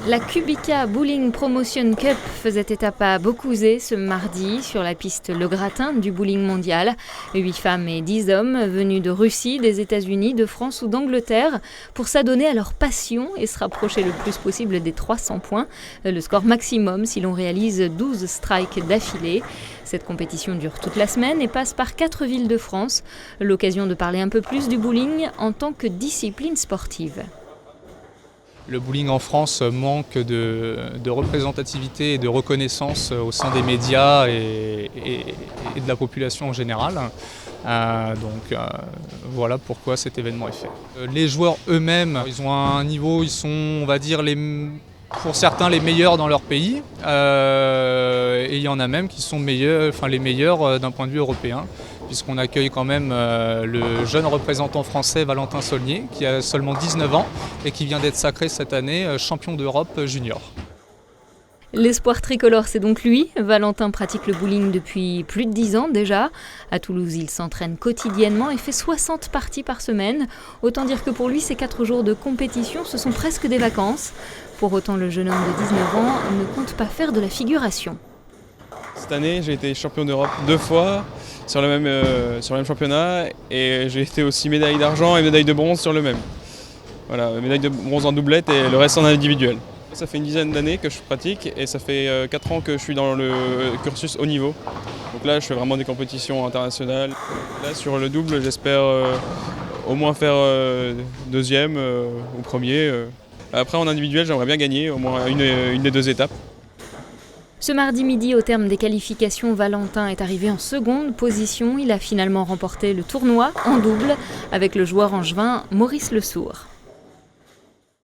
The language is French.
La Kubica Bowling Promotion Cup faisait étape à Beaucouzé ce mardi sur la piste Le Gratin du bowling mondial. 8 femmes et 10 hommes venus de Russie, des États-Unis, de France ou d'Angleterre pour s'adonner à leur passion et se rapprocher le plus possible des 300 points, le score maximum si l'on réalise 12 strikes d'affilée. Cette compétition dure toute la semaine et passe par 4 villes de France. L'occasion de parler un peu plus du bowling en tant que discipline sportive. Le bowling en France manque de représentativité et de reconnaissance au sein des médias et de la population en général. Voilà pourquoi cet événement est fait. Les joueurs eux-mêmes, ils ont un niveau, ils sont, on va dire, pour certains les meilleurs dans leur pays. Et il y en a même qui sont les meilleurs d'un point de vue européen, puisqu'on accueille quand même le jeune représentant français Valentin Saulnier, qui a seulement 19 ans et qui vient d'être sacré cette année champion d'Europe junior. L'espoir tricolore, c'est donc lui. Valentin pratique le bowling depuis plus de 10 ans déjà. À Toulouse, il s'entraîne quotidiennement et fait 60 parties par semaine. Autant dire que pour lui, ces 4 jours de compétition, ce sont presque des vacances. Pour autant, le jeune homme de 19 ans ne compte pas faire de la figuration. Cette année, j'ai été champion d'Europe 2 fois sur le même championnat et j'ai été aussi médaille d'argent et médaille de bronze sur le même. Voilà, médaille de bronze en doublette et le reste en individuel. Ça fait une dizaine d'années que je pratique et ça fait 4 ans que je suis dans le cursus haut niveau. Donc là, je fais vraiment des compétitions internationales. Là, sur le double, j'espère au moins faire deuxième ou premier. Après, en individuel, j'aimerais bien gagner au moins une des 2 étapes. Ce mardi midi, au terme des qualifications, Valentin est arrivé en seconde position. Il a finalement remporté le tournoi en double avec le joueur angevin Maurice Le Sourd.